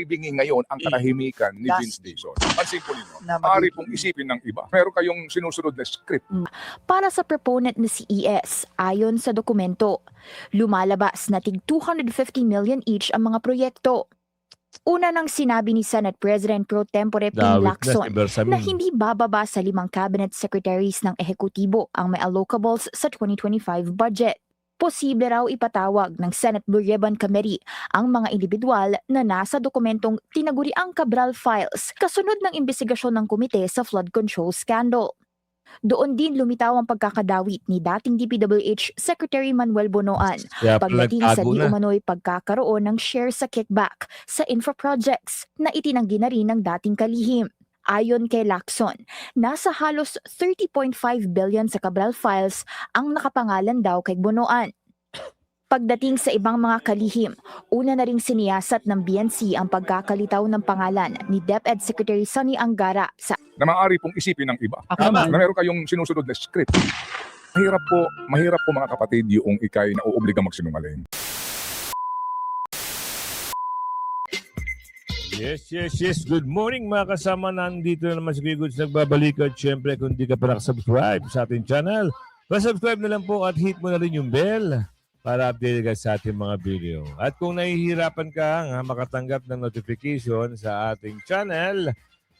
Ibingi ngayon ang katahimikan ni Vince Dizon. Pansin po ninyo, maaari pong isipin ng iba. Meron kayong sinusunod na script. Para sa proponent na si ES, ayon sa dokumento, lumalabas na tig 250 million each ang mga proyekto. Una nang sinabi ni Senate President Pro Tempore Ping Lacson na hindi bababa sa 5 cabinet secretaries ng ehekutibo ang may allocables sa 2025 budget. Posible raw ipatawag ng Senate Blue Ribbon Committee ang mga individual na nasa dokumentong tinaguriang Cabral Files kasunod ng imbestigasyon ng komite sa flood control scandal. Doon din lumitaw ang pagkakadawit ni dating DPWH Secretary Manuel Bonoan pagdating sa di umano'y pagkakaroon ng share sa kickback sa infra projects na itinanggi na rin ng dating kalihim. Ayon kay Lacson, nasa halos 30.5 billion sa Cabral Files ang nakapangalan daw kay Bonoan. Pagdating sa ibang mga kalihim, una na ring siniyasat ng BNC ang pagkakalitaw ng pangalan ni DepEd Secretary Sonny Angara sa Na maaari pong isipin ng iba. Na meron kayong sinusunod na script. Mahirap po mga kapatid yung ikay na uubligang magsinungaling. Yes. Good morning mga kasama. Nandito na naman si Kuya Goods nagbabalik. At syempre kung di ka pa nakasubscribe sa ating channel, subscribe na lang po at hit mo na rin yung bell para update ka sa ating mga video. At kung nahihirapan ka makatanggap ng notification sa ating channel,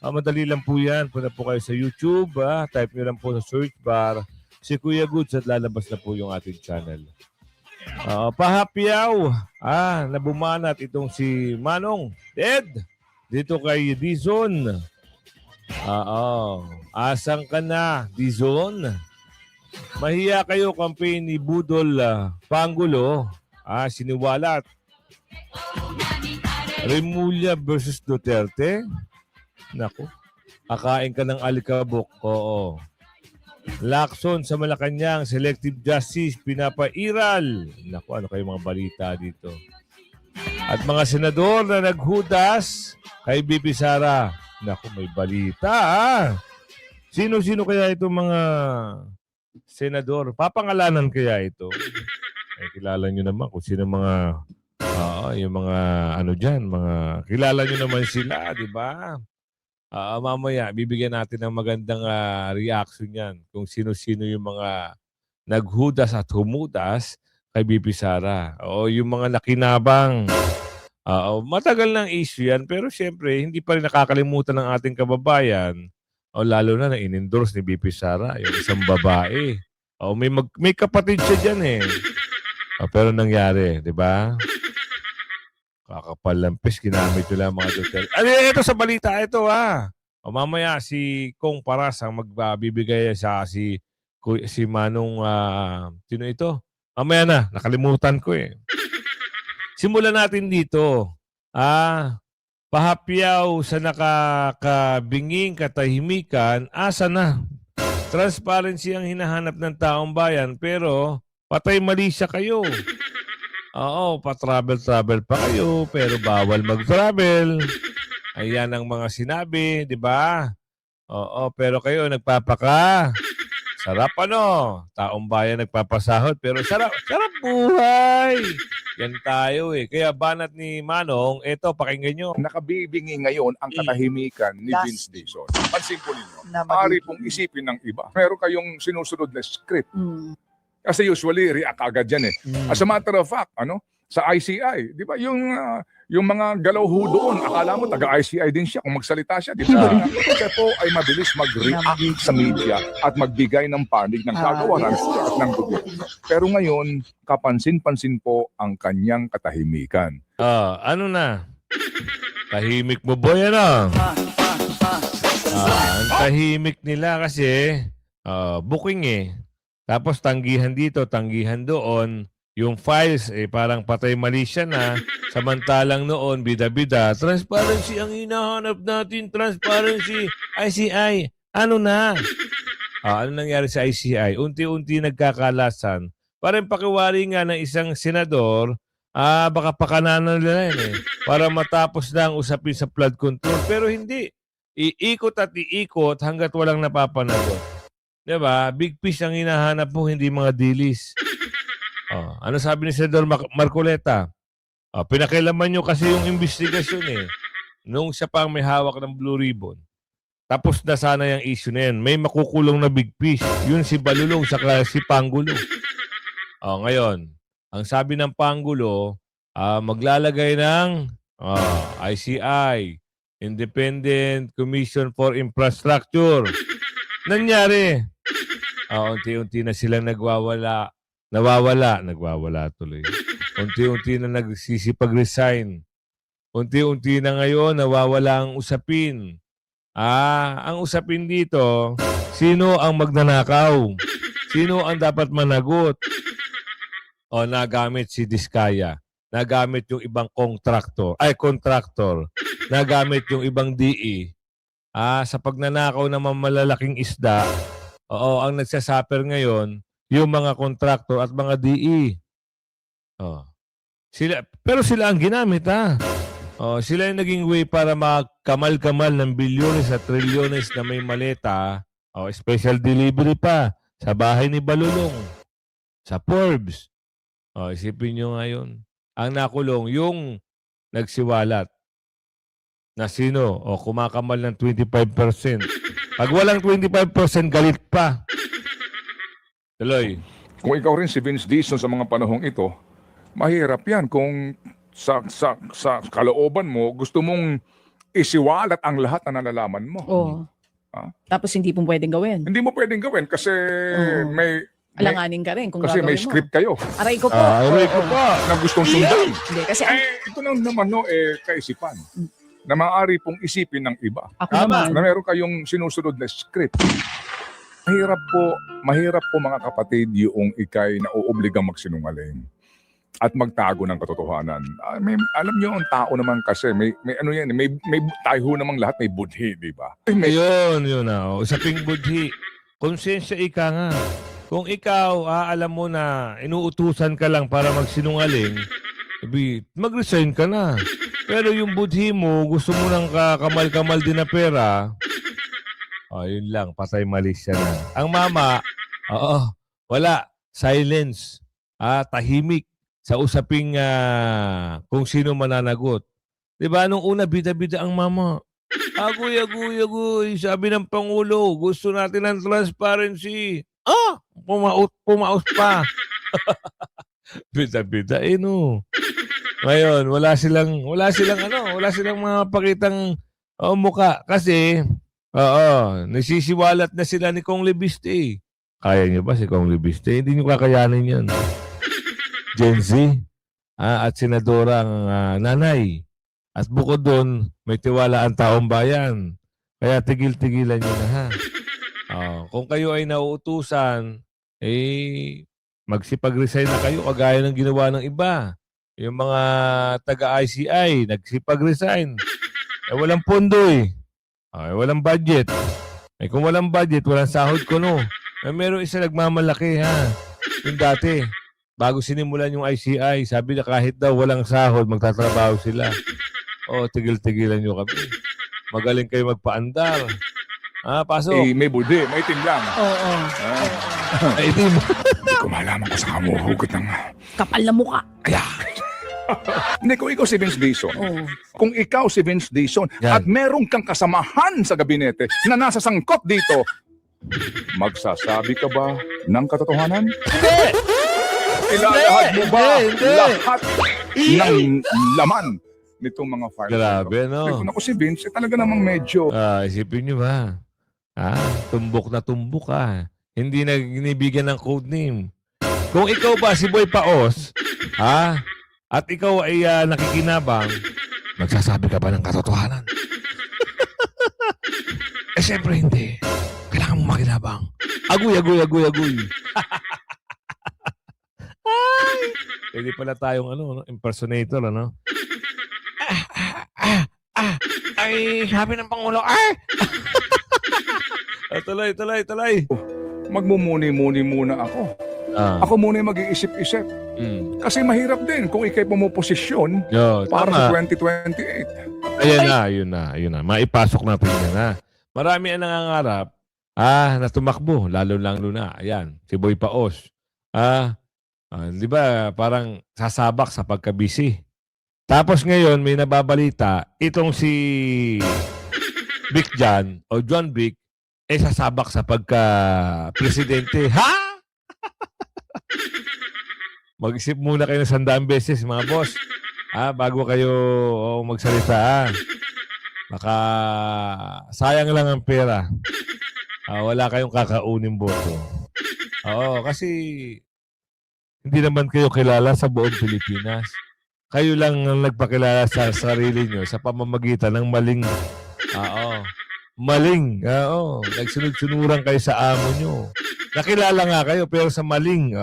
madali lang po yan. Punta po kayo sa YouTube. Type nyo lang po sa search bar si Kuya Goods at lalabas na po yung ating channel. Pahapyaw. Nabumanat itong si Manong Ted dito kay Dizon. Asang ka na, Dizon? Mahiya kayo campaign ni Budol Pangulo. Siniwalat. Remulla versus Duterte. Naku. Akain ka ng alikabok. Oo. Lacson sa Malacanang, selective justice, pinapairal. Naku, ano kayo mga balita dito? At mga senador na naghudas kay BP Sara. Naku, may balita. Sino-sino kaya itong mga senador? Papangalanan kaya ito? Kilala nyo naman kung sino mga, yung mga ano dyan, mga, kilala nyo naman sila, di ba? Mamaya, bibigyan natin ng magandang reaction yan kung sino-sino yung mga naghudas at humudas kay BP Sara. O yung mga nakinabang. Matagal ng issue yan, pero siyempre, hindi pa rin nakakalimutan ng ating kababayan. Lalo na in-endorse ni BP Sara, yung isang babae. May kapatid siya dyan eh. Pero nangyari, di ba? Kakapalampis, ginamit nila mga Duterte. Ito sa balita, ito mamaya si Kong Paras ang magbibigay sa si Manong, sino ito? Mamaya na, nakalimutan ko eh. Simulan natin dito. Pahapyaw sa nakakabinging katahimikan, asa na? Transparency ang hinahanap ng taong bayan, pero patay mali siya kayo. Pa-travel pa kayo, pero bawal mag-travel. Ayan ang mga sinabi, di ba? Pero kayo nagpapaka. Sarap taong bayan nagpapasahod, pero sarap buhay. Yan tayo eh. Kaya banat ni Manong, eto, pakinggan nyo. Nakabibingi ngayon ang katahimikan ni Vince Dizon. Pansin po ninyo, maaari pong isipin ng iba. Meron kayong sinusunod na script. Kasi usually, react agad yan eh. As a matter of fact, sa ICI, di ba, yung mga galaw ho doon, akala mo taga-ICI din siya kung magsalita siya, di ba? Siya po ay mabilis mag-react sa media at magbigay ng panig ng kagawaran at ng gobyerno. Pero ngayon, kapansin-pansin po ang kanyang katahimikan. Ano na? Tahimik mo boy, ang tahimik nila kasi booking eh. Tapos tanggihan dito, tanggihan doon. Yung files, parang patay mali siya na. Samantalang noon, bida-bida. Transparency ang hinahanap natin. Transparency. ICI. Ano na? Ano nangyari sa ICI? Unti-unti nagkakalasan. Parang pakiwari nga ng isang senador, baka pakananan nila yan eh. Para matapos na ang usapin sa flood control. Pero hindi. Iikot at iikot hanggat walang napapanagot. Diba? Big fish ang hinahanap mo, hindi mga dilis. Ano sabi ni Senador Marcoleta? Pinakilaman nyo kasi yung investigasyon eh. nung siya pa ang may hawak ng Blue Ribbon, tapos na sana yung issue na yan. May makukulong na big fish. Yun si Balulong saka si Pangulo. Ngayon, ang sabi ng Pangulo, maglalagay ng ICI, Independent Commission for Infrastructure. Nangyari. Unti-unti na silang nagwawala tuloy. Unti-unti na nagsisipag-resign. Unti-unti na ngayon nawawala ang usapin. Ang usapin dito, sino ang magnanakaw? Sino ang dapat managot? Nagamit si Diskaya. Nagamit yung ibang contractor. Nagamit yung ibang DE. Sa pagnanakaw ng mga malalaking isda, ang nagsasuffer ngayon, yung mga contractor at mga DE. Pero sila ang ginamit, sila yung naging way para makamal-kamal ng bilyones at trilyones na may maleta. Special delivery pa sa bahay ni Balulong. Sa Forbes. Isipin nyo ngayon. Ang nakulong, yung nagsiwalat. Na sino? Kumakamal ng 25%. Pag walang 25%, galit pa. Tuloy. Kung ikaw rin si Vince Dizon sa mga panahong ito, mahirap yan kung sa kalooban mo, gusto mong isiwalat ang lahat na nalalaman mo. Tapos hindi mo pwedeng gawin. Hindi mo pwedeng gawin kasi may Alanganin ka rin kung kasi gagawin may script kayo Aray ko po. Aray ko pa. na gustong sundan. Hindi, kasi Ito lang naman kaisipan na maaari pong isipin ng iba. ako Tama. naman. Na meron kayong sinusunod na script. Mahirap po mga kapatid yung ikay na uobligang magsinungaling at magtago ng katotohanan. Alam niyo ang tao naman kasi may ano yan, may tayo namang lahat may budhi, di ba? Ayun, yun usaping budhi. Konsensya ika nga. Kung ikaw, alam mo na inuutusan ka lang para magsinungaling, mag-resign ka na. Pero yung budhi mo, gusto mo ng kamal-kamal din na pera, yun lang, patay mali siya na. Ang mama, wala, silence, tahimik sa usaping kung sino mananagot. Diba, nung una, bida-bida ang mama. Agoy, sabi ng Pangulo, gusto natin ng transparency. Pumaut pa. Bida-bida, no. Ngayon, wala silang mga pakitang muka. Kasi, nasisiwalat na sila ni Kong Lebiste. Kaya niyo ba si Kong Lebiste? Hindi niyo kakayanin yan. Gen Z at Senadora ang nanay. At bukod doon, may tiwala ang taong bayan. Kaya tigil-tigilan niyo na ha. Kung kayo ay nauutusan, magsipag-resign na kayo kagaya ng ginawa ng iba. Yung mga taga-ICI, nagsipag-resign. Walang pondo walang budget. Kung walang budget, walang sahod ko meron isa nagmamalaki Yung dati, bago sinimulan yung ICI, sabi na kahit daw walang sahod, magtatrabaho sila. Tigil-tigilan nyo kami. Magaling kayo magpaandar. Pasok. May budhi, may itim lang. Ay, itim. Hindi ko malaman kung saan mo hugot ng... Kapal na mukha. Kaya... Hindi, kung ikaw si Vince Dizon, kung ikaw si Vince Dizon, at meron kang kasamahan sa gabinete na nasa sangkot dito, magsasabi ka ba ng katotohanan? Hindi! Ilalahad mo ba Hindi. lahat ng laman nitong mga files? Grabe, Kung ako si Vince, talaga namang medyo... Isipin nyo ba? Tumbok na tumbok Hindi na ginibigyan ng code name. Kung ikaw ba si Boy Paos, at ikaw ay nakikinabang, magsasabi ka ba ng katotohanan? Siyempre hindi. Kailangan mo makinabang. Agoy. Pwede pala tayong impersonator, Ay, sabi ng Pangulo, tuloy. Magmumuni-muni muna ako. Ako muna yung mag-iisip-isip. Kasi mahirap din kung ikay pumuposisyon para sa 2028. Yun na. Maipasok natin yan, Marami ang nangangarap, na tumakbo, lalo lang Luna. Ayan, si Boy Paos. Di ba, parang sasabak sa pagka-busy. Tapos ngayon, may nababalita, itong si Vic Jan o John Vic, sasabak sa pagka-presidente. Ha? Mag-isip muna kayo ng 100 beses, mga boss. Bago kayo magsalita. Baka sayang lang ang pera. Wala kayong kakauning boto. Oo, kasi hindi naman kayo kilala sa buong Pilipinas. Kayo lang ang nagpakilala sa sarili nyo sa pamamagitan ng maling. Maling. Nagsunod-sunuran kayo sa amo nyo. Nakilala nga kayo pero sa maling.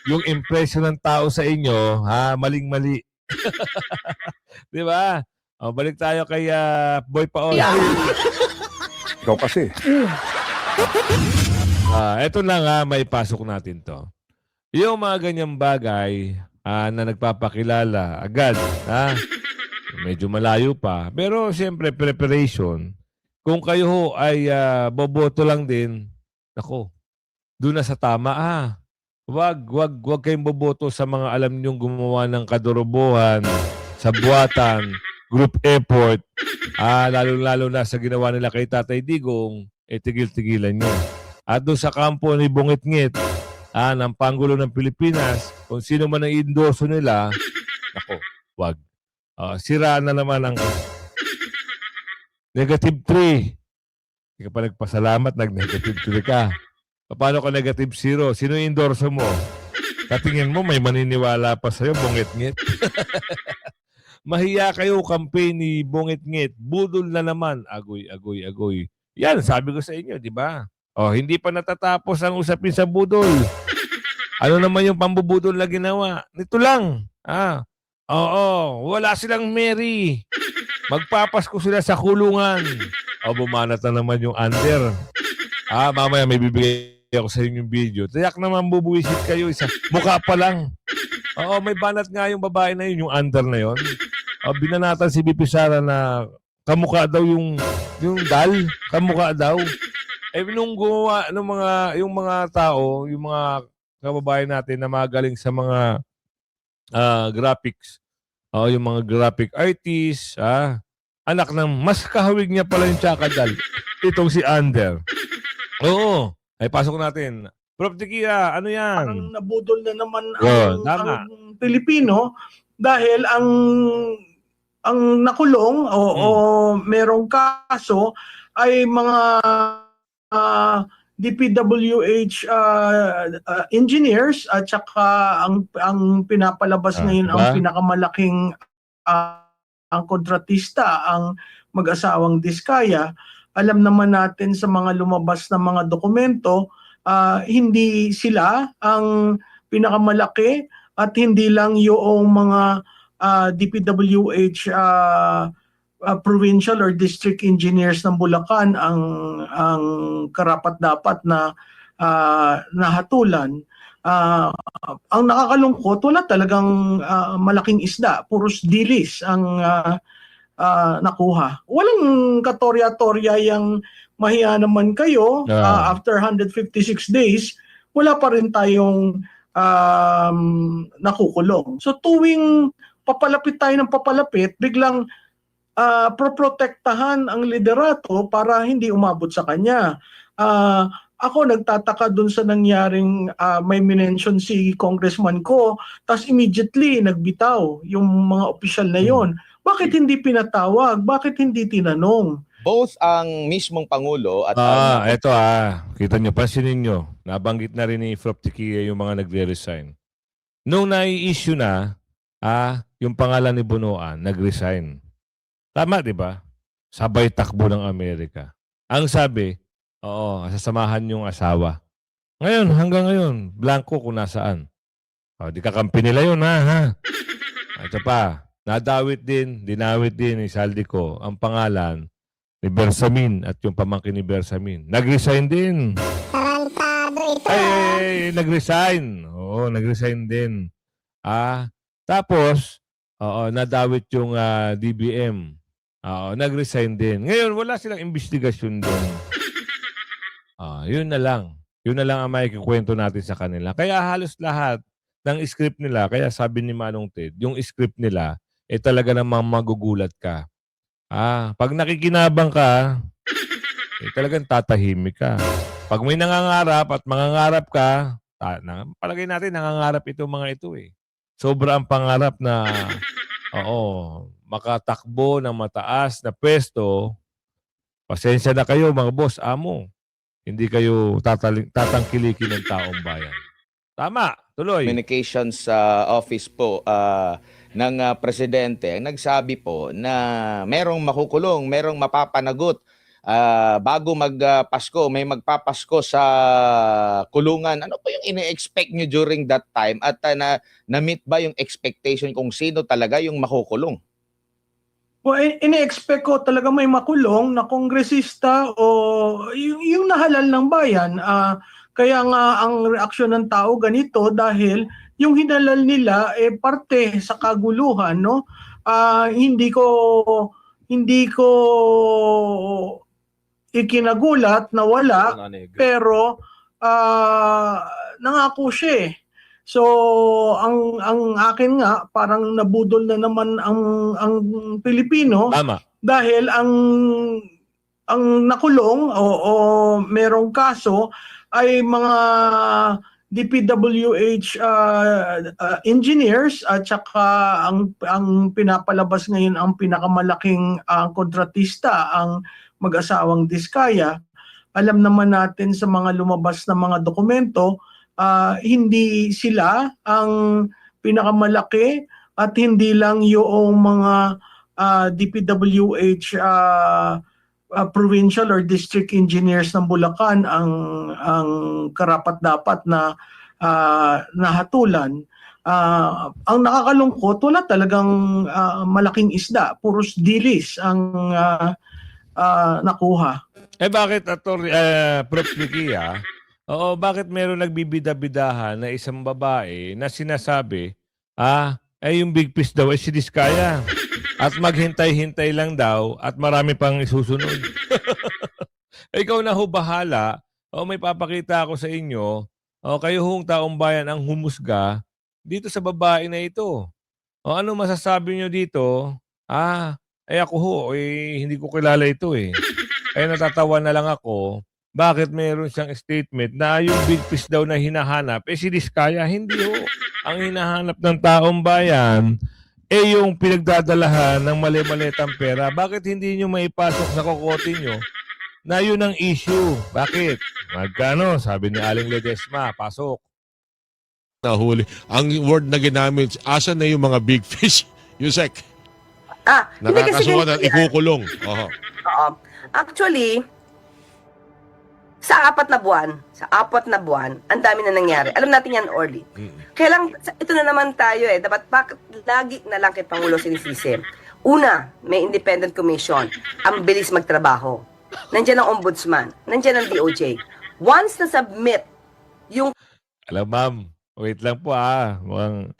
Yung impression ng tao sa inyo, maling-mali. Di ba? Balik tayo kay Boy Paol. Ikaw kasi. Ito na nga, may pasok natin to. Yung mga ganyang bagay na nagpapakilala agad, medyo malayo pa. Pero siyempre, preparation. Kung kayo ho ay boboto lang din, nako, doon na sa tama. Wag kayong boboto sa mga alam niyong gumawa ng kadorobohan, sa buwatan, group effort, lalo-lalo na sa ginawa nila kay Tatay Digong, tigil-tigilan nyo. At doon sa kampo ni Bungit-ngit, ng Pangulo ng Pilipinas, kung sino man ang endorso nila, nako, wag. Sira na naman ang negative 3. Hindi ka pa nagpasalamat, nag-negative 3 ka. Paano ka negative 0? Sino yung endorso mo? Katingin mo, may maniniwala pa sa'yo, Bungit-ngit. Mahiya kayo, campaign ni Bungit-ngit. Budol na naman. Agoy. Yan, sabi ko sa inyo, di ba? Hindi pa natatapos ang usapin sa budol. Ano naman yung pambubudol na ginawa? Nito lang. Wala silang Mary. Magpapasko sila sa kulungan. Bumanat na naman yung under. Mamaya may bibigay ako sa inyo yung video. Tiyak naman bubuwisit kayo. Mukha pa lang. May banat nga yung babae na yun, yung under na yun. Binanatan si BP Sara na kamukha daw yung dal. Kamukha daw. Nung gumawa yung mga tao, yung mga kababayan natin na magaling sa mga graphics, yung mga graphic artists, anak ng mas kahawig niya pala yung tsakadal. Itong si Under. Oo. Ay, pasok natin. Prof. Tikia, ano yan? Parang nabudol na naman tama. ang Pilipino dahil ang nakulong o merong kaso ay mga DPWH engineers at saka ang pinapalabas ngayon ang pinakamalaking ang kontratista, ang mag-asawang Diskaya. Alam naman natin sa mga lumabas na mga dokumento, hindi sila ang pinakamalaki at hindi lang yung mga DPWH provincial or district engineers ng Bulacan ang karapat-dapat na nahatulan. Ang nakakalungkot, wala talagang malaking isda, puros dilis ang nakuha. Walang katorya-torya yung mahiya naman kayo. After 156 days, wala pa rin tayong nakukulong. So tuwing papalapit tayo ng papalapit, biglang proprotektahan ang liderato para hindi umabot sa kanya. Ako nagtataka dun sa nangyaring may minention si congressman ko, tapos immediately nagbitaw yung mga opisyal na yon. Bakit hindi pinatawag? Bakit hindi tinanong? Both ang mismong Pangulo at eto kita nyo, pansinin nyo, nabanggit na rin ni Prof. Tikia yung mga nagre-resign. Nung nai-issue na, yung pangalan ni Bunuan, nag-resign. Tama, di ba? Sabay takbo ng Amerika. Ang sabi, sasamahan yung asawa. Ngayon, hanggang ngayon, blanco kung nasaan. Di kakampi nila yun, ha? Ito pa, dinawit din ni Saldico ang pangalan ni Bersamin at yung pamangkin ni Bersamin. Nag-resign din. Nag-resign. Oo, nag-resign din. Tapos, nadawit yung DBM. Nag-resign din. Ngayon, wala silang investigasyon doon. Yun na lang. Yun na lang ang makikikwento natin sa kanila. Kaya halos lahat ng script nila, kaya sabi ni Manong Ted, yung script nila, talaga namang magugulat ka. Pag nakikinabang ka, talagang tatahimik ka. Pag may nangangarap at mangangarap ka, palagay natin nangangarap itong mga ito eh. Sobra ang pangarap na, makatakbo ng mataas na pwesto. Pasensya na kayo mga boss, amo. Hindi kayo tatangkilikin ng taong bayan. Tama, tuloy. Communications sa office po ng presidente ang nagsabi po na merong makukulong, merong mapapanagot bago magpasko, may magpapasko sa kulungan. Ano po yung ini-expect nyo during that time at na-meet ba yung expectation kung sino talaga yung makukulong? Well, ini-expect ko talaga may makulong na kongresista o yung nahalal ng bayan. Kaya nga ang reaksyon ng tao ganito dahil yung hinalal nila parte sa kaguluhan, no? Hindi ko ikinagulat na wala, pero nangako siya eh. So ang akin nga parang nabudol na naman ang Pilipino. Tama. Dahil ang nakulong o merong kaso ay mga DPWH engineers at saka ang pinapalabas ngayon ang pinakamalaking kontratista, ang mag-asawang Diskaya. Alam naman natin sa mga lumabas na mga dokumento, hindi sila ang pinakamalaki at hindi lang yung mga DPWH provincial or district engineers ng Bulacan ang karapat-dapat na nahatulan. Ang nakakalungkot, wala talagang malaking isda, puros dilis ang nakuha. Bakit Prof. Vicky, bakit meron nagbibida-bidahan na isang babae na sinasabi, yung big fish daw ay si Diskaya. At maghintay-hintay lang daw at marami pang isusunod. Ikaw na ho bahala. May papakita ako sa inyo. Kayo hong taong bayan ang humusga dito sa babae na ito. Ano masasabi nyo dito? Ako ho, hindi ko kilala ito eh. Kaya natatawa na lang ako. Bakit meron siyang statement na yung big fish daw na hinahanap, si Diskaya? Hindi ho. Ang hinahanap ng taong bayan, yung pinagdadalahan ng mali-malitang pera. Bakit hindi nyo maipasok sa kokote nyo na yun ang issue? Bakit? Magkano? Sabi ni Aling Ledesma, pasok. Nahuli. Ang word na ginamit, asan na yung mga big fish? Yusek. Hindi kasi Nakakasuhan at ikukulong. Oo. Actually, sa apat na buwan, ang dami na nangyari. Alam natin yan, Orly. Kaya lang, ito na naman tayo eh. Dapat bakit lagi na lang kay Pangulo sinisisi? Una, may independent commission. Ang bilis magtrabaho. Nandiyan ang ombudsman. Nandiyan ang DOJ. Once na submit yung... Alam, ma'am, wait lang po Mukhang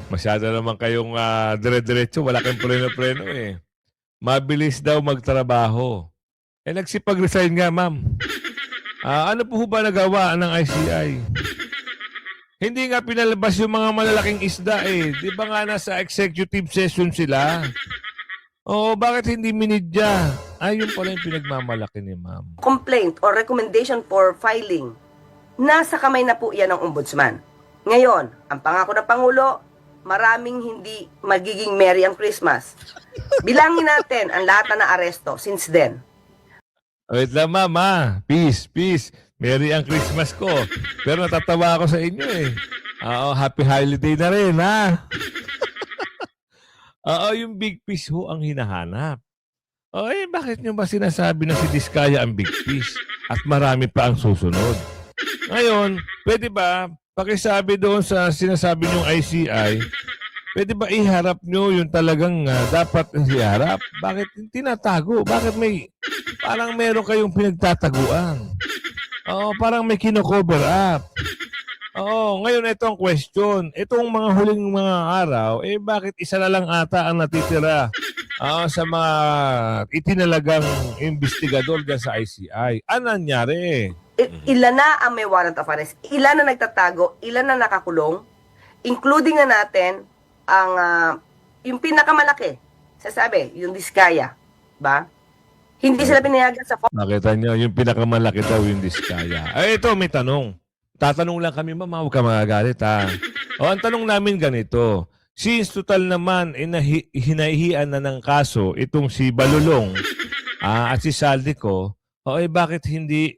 masyado naman kayong dire-diretso. Wala kayong preno-preno eh. Mabilis daw magtrabaho. Nagsipag-resign nga, ma'am. Ano po ba nagawa ng ICI? Hindi nga pinalabas yung mga malalaking isda eh. Di ba nga nasa executive session sila? Bakit hindi minidya? Yun pala yung pinagmamalaki ni ma'am. Complaint or recommendation for filing, nasa kamay na po yan ng ombudsman. Ngayon, ang pangako ng Pangulo, maraming hindi magiging merry ang Christmas. Bilangin natin ang lahat na naaresto since then. Wait lang, ma'am. Peace. Merry ang Christmas ko. Pero natatawa ako sa inyo eh. Happy holiday na rin, yung big fish ho ang hinahanap. Bakit nyo ba sinasabi na si Diskaya ang big fish? At marami pa ang susunod. Ngayon, pwede ba, pakisabi doon sa sinasabi nyong ICI, pwede ba iharap nyo yung talagang dapat iharap? Bakit tinatago? Bakit parang meron kayong pinagtataguan? Parang may kino-cover up. Ngayon ito ang question. Itong mga huling mga araw, bakit isa na lang ata ang natitira sa mga itinalagang investigador dyan sa ICI? Ano nangyari? Ilan na ang may warrant of arrest? Ilan na nagtatago? Ilan na nakakulong? Including na natin ang yung pinakamalaki, sasabi, yung Diskaya, ba? Hindi sila pinayagan sa Nakita nyo, yung pinakamalaki daw yung Diskaya. Ay, ito, may tanong. Tatanong lang kami, ma'am, huwag ka magagalit, ha? O, ang tanong namin ganito. Since total naman, hinahihian na ng kaso itong si Balulong at si Saldico, bakit hindi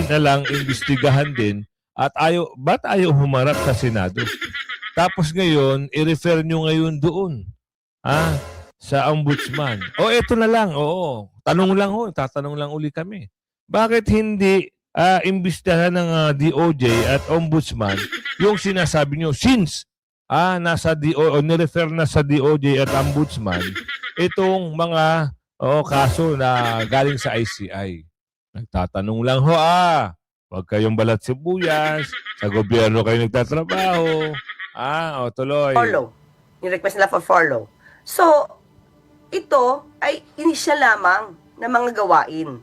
na lang imbestigahan din at ba't ayaw humarap sa Senado? Tapos ngayon, i-refer nyo ngayon doon, sa ombudsman. Eto na lang, tatanong lang uli kami. Bakit hindi imbestigahan ng DOJ at ombudsman yung sinasabi nyo since nirefer na sa DOJ at ombudsman itong mga kaso na galing sa ICI. Nagtatanong lang Huwag kayong balat sibuyas, sa gobyerno kayo nagtatrabaho. Tuloy. follow. Yung request nila for follow. So, ito ay inisyal lamang na mga gawain.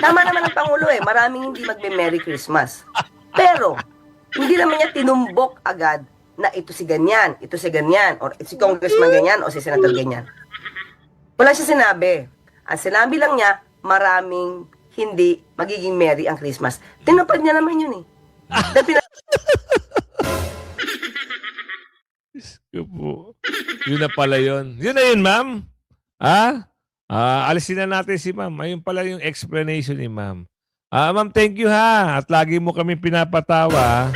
Tama naman ang Pangulo maraming hindi magbe-Merry Christmas. Pero, hindi naman niya tinumbok agad na ito si ganyan, or si congressman ganyan, o si senator ganyan. Wala siya sinabi. Ang sinabi lang niya, maraming hindi magiging merry ang Christmas. Tinupad niya naman yun Yun na pala yun. Yun na yun, ma'am. Alisin na natin si ma'am. Ayun pala yung explanation ni ma'am. Ma'am, thank you ha. At lagi mo kami pinapatawa.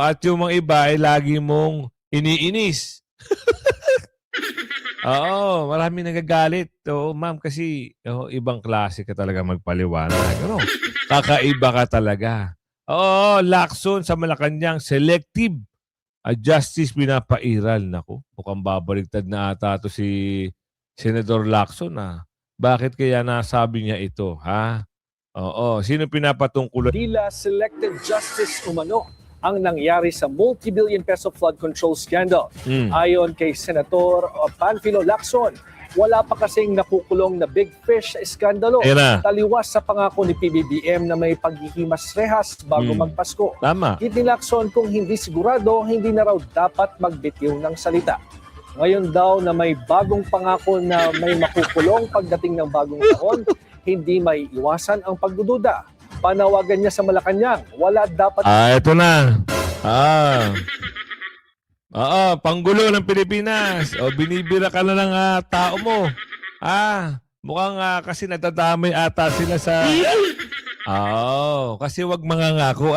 At yung mga iba ay lagi mong iniinis. Marami nagagalit. Ma'am, kasi ibang klase ka talaga magpaliwanag. Kakaiba ka talaga. Lacson sa Malacanang, selective justice pinapairal. Naku, mukhang babaligtad na ata to si Senator Lacson. Bakit kaya nasabi niya ito? Sino pinapatungkulan? Tila selective justice umano ang nangyari sa multi-billion peso flood control scandal. Ayon kay Senator Panfilo Lacson, wala pa kasing nakukulong na big fish sa iskandalo. Taliwas sa pangako ni PBBM na may paghihimas-rehas bago magpasko. Tama. Ni Lacson, kung hindi sigurado, hindi na raw dapat magbitiw ng salita. Ngayon daw na may bagong pangako na may makukulong pagdating ng bagong taon, hindi may iwasan ang pagdududa. Panawagan niya sa Malacanang, wala dapat... Ito na. Panggulo ng Pilipinas. Binibira ka na ng tao mo. Mukhang kasi nadadamay ata sila sa... kasi wag mangangako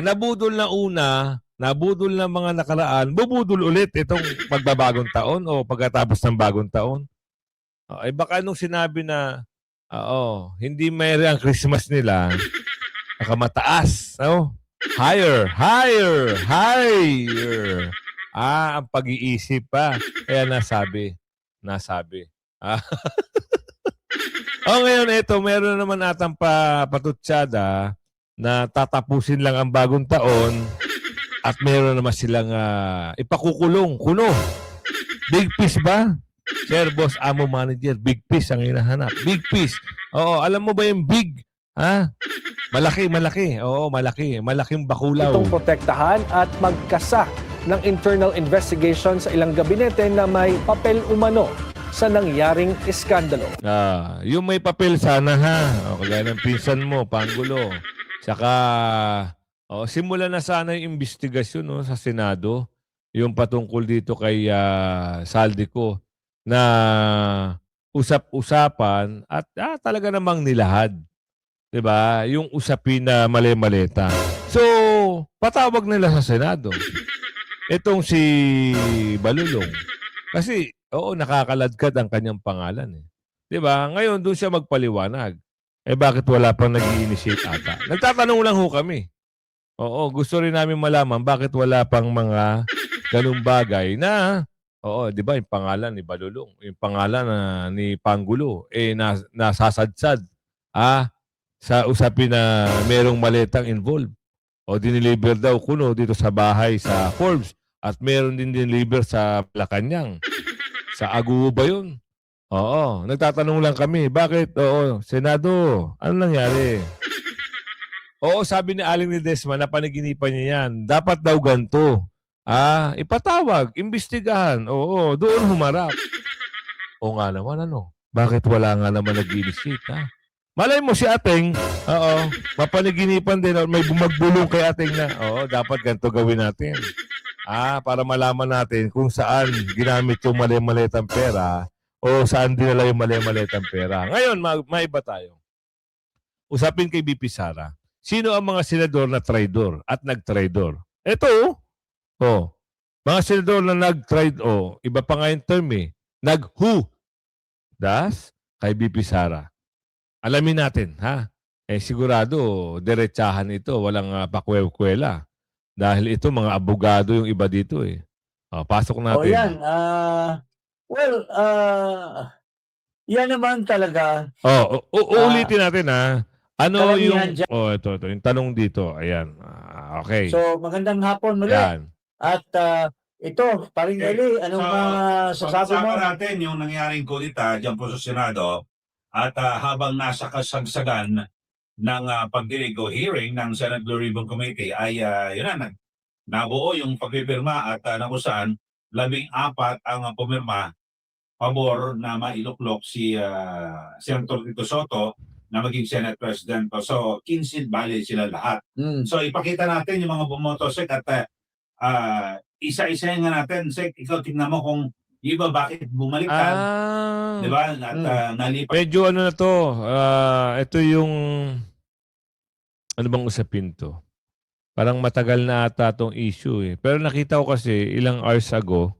nabudol na una, nabudol na mga nakaraan, bubudol ulit itong magbabagong taon o pagkatapos ng bagong taon. Baka nung sinabi na hindi mayroon ang Christmas nila, nakamataas, higher. Ang pag-iisip pa. Kaya nasabi. Ngayon ito, meron naman atang patutsada na tatapusin lang ang bagong taon at meron naman silang ipakukulong. Kuno. Big fish ba? Sir, boss, amo manager, big fish ang hinahanap. Big fish. Alam mo ba yung big? Malaki. Malaking bakulaw. Itong protektahan at magkasa ng internal investigation sa ilang gabinete na may papel umano sa nangyaring iskandalo. Yung may papel sana kagaya ng pinsan mo, Pangulo. Saka, simulan na sana yung investigasyon sa Senado. Yung patungkol dito kay Saldico na usap-usapan at talaga namang nilahad. 'Di ba? Yung usapin na mali-maleta. So, patawag nila sa Senado. Itong si Balulong. Kasi, nakakaladkad ang kanyang pangalan. 'Di ba? Ngayon, doon siya magpaliwanag. Bakit wala pang nag-i-initiate ata? Nagtatanong lang kami. Gusto rin namin malaman bakit wala pang mga ganung bagay na di ba, yung pangalan ni Balulong, yung pangalan ni Pangulo, nasasadsad sa usapin na merong maletang involved. Diniliver daw kuno dito sa bahay sa Forbes at meron din diniliver sa Malacanang. Sa Aguo ba yun? Nagtatanong lang kami, bakit? Senado, ano nangyari? Sabi ni Aling Ledesma na panaginipan niya yan. Dapat daw ganito. ipatawag, imbestigahan. Oo, doon humarap. O nga naman, ano? Bakit wala nga naman nag-initiate, ha? Malay mo si Ateng, oo, mapaniginipan din, may bumagbulong kay Ateng na, oo, dapat ganito gawin natin. Para malaman natin kung saan ginamit yung mali-malitang pera o saan dinala yung mali-malitang pera. Ngayon, maiba tayo. Usapin kay BP Sara. Sino ang mga senador na traidor at nag-traidor? Ito, mga senador na nag-traidor, iba pa nga yung term nag-who. Das, kay BP Sara. Alamin natin, ha? Sigurado, diretsahan ito. Walang pakwela. Dahil ito, mga abogado yung iba dito, pasok natin. yan. Yan naman talaga. Uulitin natin, ha? Ano Karamihan yung... dyan. ito. Yung tanong dito. Ayan. Okay. So, magandang hapon muli. Yan. At ito, paring Eli, anong sasabi mo? Pag-usapan natin yung nangyaring kudita dyan po sa Senado at habang nasa kasagsagan ng pagdinig o hearing ng Senate Blue Ribbon Committee ay nabuo yung pagpipirma at na kung saan 14 ang pumirma pabor na mailuklok si Senator Tito Soto na maging Senate President. So, 15 bali sila lahat. So, ipakita natin yung mga bumoto, Sek, at isa-isahin nga natin. Sek, ikaw tingnan mo kung iba bakit bumaliktad. Di ba? At nalipat. Medyo ano na to. Ito yung... Ano bang usapin to? Parang matagal na ata itong issue Pero nakita ko kasi ilang hours ago.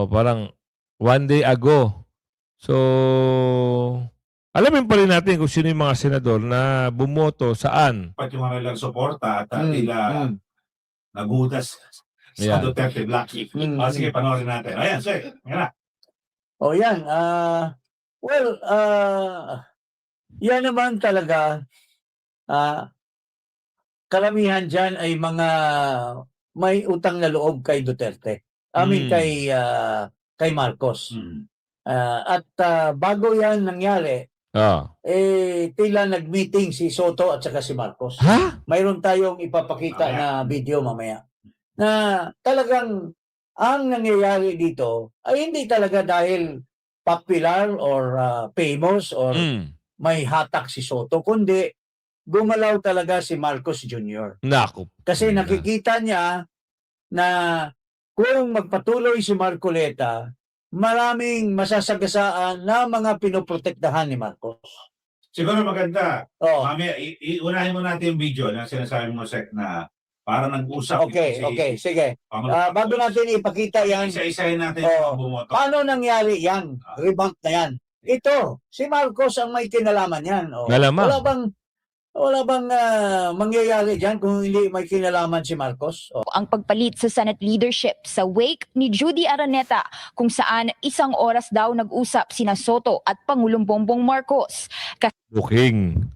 Parang one day ago. So, alamin pa rin natin kung sino yung mga senador na bumoto saan. Pat yung mga lang suporta at tila nagudas sa Duterte Black Sheep. Sige, panoorin natin. Ayan, sir. Yan. Yan naman talaga. Karamihan dyan ay mga may utang na loob kay Duterte. Kay Marcos. At bago yan nangyari, tila nag-meeting si Soto at saka si Marcos. Mayroon tayong ipapakita na video mamaya. Na talagang ang nangyayari dito ay hindi talaga dahil popular or famous or may hatak si Soto, kundi gumalaw talaga si Marcos Jr. Naku. Kasi nakikita niya na kung magpatuloy si Marcoleta, maraming masasagasaan na mga pinoprotektahan ni Marcos. Siguro maganda. Mamaya, iunahin mo natin yung video na sinasabi mo, Sek, na para nag-usap. Okay, sige. Bago natin ipakita yan, isa-isahin natin yung bumoto. paano nangyari yan? Rebound na yan. Ito, si Marcos ang may kinalaman yan. Malamang. Wala bang mangyayari dyan kung hindi may kinalaman si Marcos? Ang pagpalit sa Senate leadership sa wake ni Judy Araneta kung saan 1 oras daw nag-usap sina Soto at Pangulong Bongbong Marcos. Booking.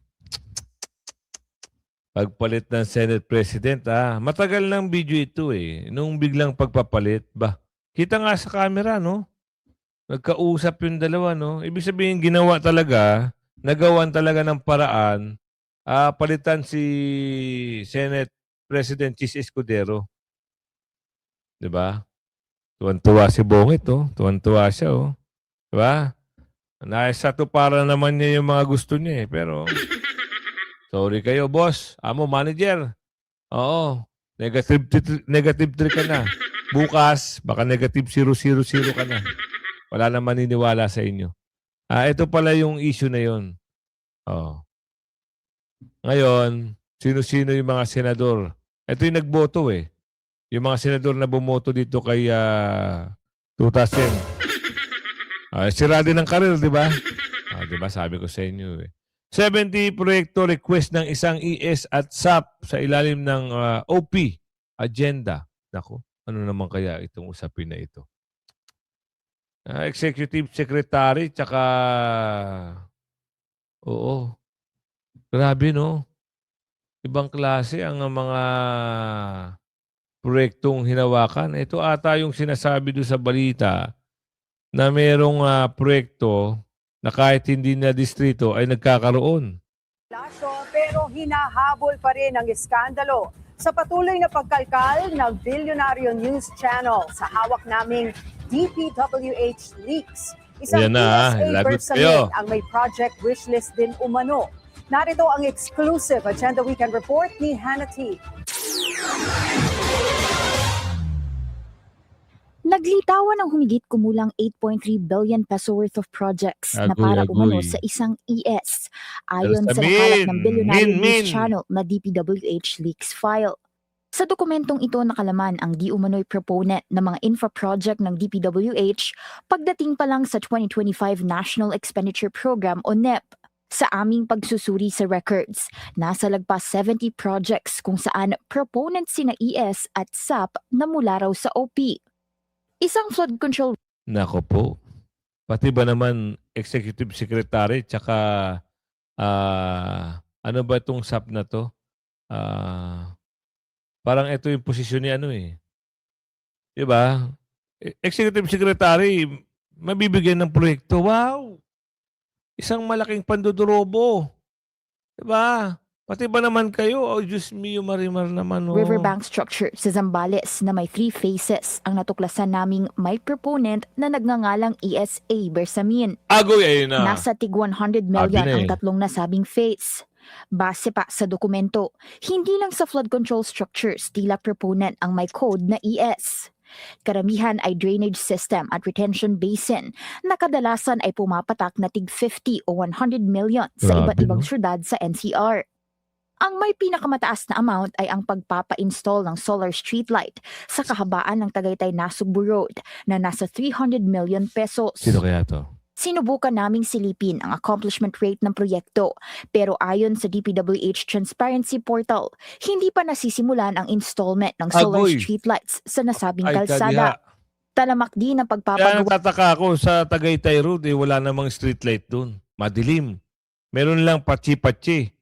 Pagpalit ng Senate President, matagal ng video ito Nung biglang pagpapalit, kita nga sa camera, no? Nagkausap yung dalawa, no? Ibig sabihin, nagawan talaga ng paraan, palitan si Senate President Chis Escudero. Diba? Tuwan-tuwa si Bongit, Tuwan-tuwa siya, Diba? Naisatuparan naman niya yung mga gusto niya, pero... Sorry kayo, boss. Amo, manager. Oo. Negative 3 ka na. Bukas, baka negative 000 ka na. Wala na maniniwala sa inyo. Ito pala yung issue na yun. Ngayon, sino-sino yung mga senador? Ito yung nagboto Yung mga senador na bumoto dito kay 2000. Sira din ang karir, di ba? Di ba? Sabi ko sa inyo 70 proyekto request ng isang ES at SAP sa ilalim ng OP agenda. Nako, ano naman kaya itong usapin na ito? Executive Secretary, tsaka... Oo. Grabe, no? Ibang klase ang mga proyektong hinawakan. Ito ata yung sinasabi doon sa balita na mayroong proyekto na kahit hindi na distrito ay nagkakaroon. Pero hinahabol pa rin ang iskandalo sa patuloy na pagkalkal ng Bilyonaryo News Channel sa hawak naming DPWH leaks. Isang Ayan na, PSA lagot personnel kayo. ang may project wishlist din umano. Narito ang exclusive Agenda Weekend Report ni Hannah T. Naglitawan ng humigit kumulang 8.3 billion peso worth of projects na para umano Agoy. sa isang ES ayon Pero sa sa nakalat ng Min, Bilyonaryo Min. News Channel na DPWH leaks file. Sa dokumentong ito nakalaman ang di umano'y proponent ng mga infra project ng DPWH pagdating pa lang sa 2025 National Expenditure Program o NEP. Sa aming pagsusuri sa records, nasa lagpas 70 projects kung saan proponent sina ES at SAP na mula raw sa OP. Isang flood control Nako po. Pati ba naman executive secretary tsaka ano ba itong SAP na to? Parang ito yung posisyon ni ano eh. 'Di ba? Executive secretary mabibigyan ng proyekto. Wow! Isang malaking pandudurobo. 'Di ba? Pati ba naman kayo? Oh, Diyos mio, marimar naman. Oh. riverbank structure sa Zambales na may 3 phases ang natuklasan naming may proponent na nagngangalang ESA Bersamin. Agoy, ayun na. Nasa tig 100 million Sabi na ang eh. tatlong nasabing phase. Base pa sa dokumento, hindi lang sa flood control structures tila proponent ang may code na ES. Karamihan ay drainage system at retention basin na kadalasan ay pumapatak na tig 50 o 100 million sa Grabe, iba't ibang no? syudad sa NCR. Ang may pinakamataas na amount ay ang pagpapa-install ng solar streetlight sa kahabaan ng Tagaytay Nasugbu Road na nasa 300 million pesos. Sino kaya to? Sinubukan naming silipin ang accomplishment rate ng proyekto pero ayon sa DPWH Transparency Portal, hindi pa nasisimulan ang installment ng solar Agoy. streetlights sa nasabing Ay, kalsada. Talamak din ang Kaya pagpapagawa natataka ako sa Tagaytay Road, eh, wala namang streetlight doon. Madilim. Meron lang patsi-patsi.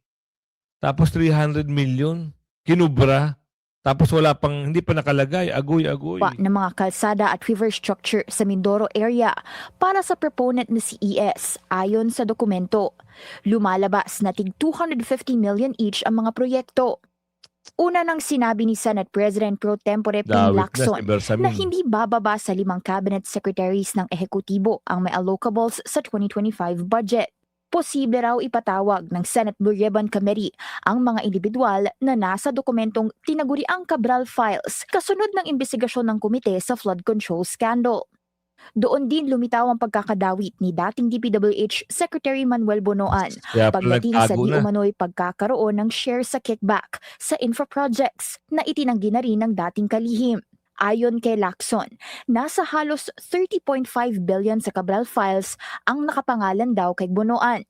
Tapos 300 million. Kinubra. Tapos wala pang, hindi pa nakalagay. Agoy-agoy. ng mga kalsada at river structure sa Mindoro area para sa proponent na si ES ayon sa dokumento. Lumalabas na tig 250 million each ang mga proyekto. Una nang sinabi ni Senate President Pro Tempore Ping Dawit na si Lacson Bersamin. na hindi bababa sa 5 cabinet secretaries ng ehekutibo ang may allocables sa 2025 budget. Posible raw ipatawag ng Senate Blue Ribbon Committee ang mga individual na nasa dokumentong tinaguriang Cabral Files kasunod ng imbestigasyon ng komite sa flood control scandal. Doon din lumitaw ang pagkakadawit ni dating DPWH Secretary Manuel Bonoan Kaya pala pagdating sa nagtago di na. umano'y pagkakaroon ng share sa kickback sa infra projects na itinanggi na rin ng dating kalihim. Ayon kay Lacson, nasa halos 30.5 billion sa Cabral Files ang nakapangalan daw kay Bonoan.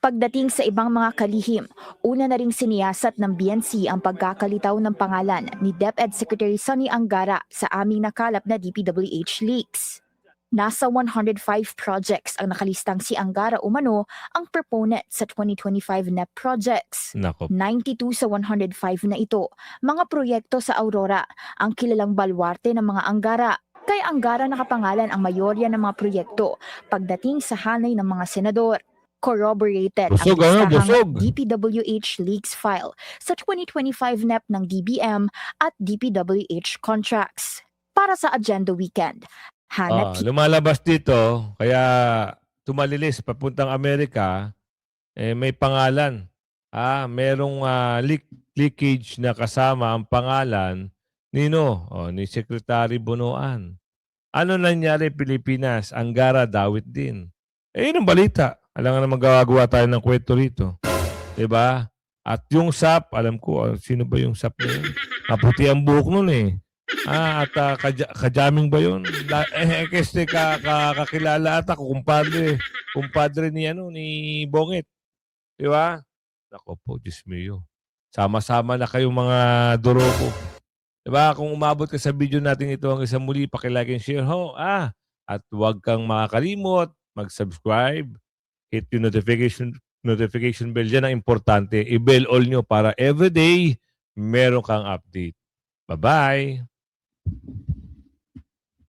Pagdating sa ibang mga kalihim, una na ring siniyasat ng BNC ang pagkakalitaw ng pangalan ni DepEd Secretary Sonny Angara sa aming nakalap na DPWH leaks. Nasa 105 projects ang nakalistang si Angara umano ang proponent sa 2025 NEP projects. Nako. 92 sa 105 na ito, mga proyekto sa Aurora, ang kilalang baluarte ng mga Angara. Kay Angara nakapangalan ang mayorya ng mga proyekto pagdating sa hanay ng mga senador. Corroborated Busog, ang ano? Busog. listahang DPWH leaks file sa 2025 NEP ng DBM at DPWH contracts. Para sa Agenda Weekend, Hannah T. Lumalabas dito, kaya tumalilis papuntang Amerika, may pangalan. Merong leakage na kasama ang pangalan ni Secretary Bonoan. Ano nangyari Pilipinas? Angara dawit din. Yun ang balita. Alam nga naman gagawa tayo ng kwento rito. Diba? At yung SAP, alam ko, sino ba yung SAP na yun? Maputi ang buhok nun eh. Kajaming ba yun? Kasi kakilala ata ko, kumpadre ni Bongit. Di ba? Nako po, Diyos mio. Sama-sama na kayong mga durobo. Di ba? Kung umabot ka sa video natin ito ang isang muli, pakilike and share ho. At huwag kang makakalimot, mag-subscribe, hit yung notification bell. Yan ang importante. I-bell all nyo para everyday meron kang update. Bye-bye!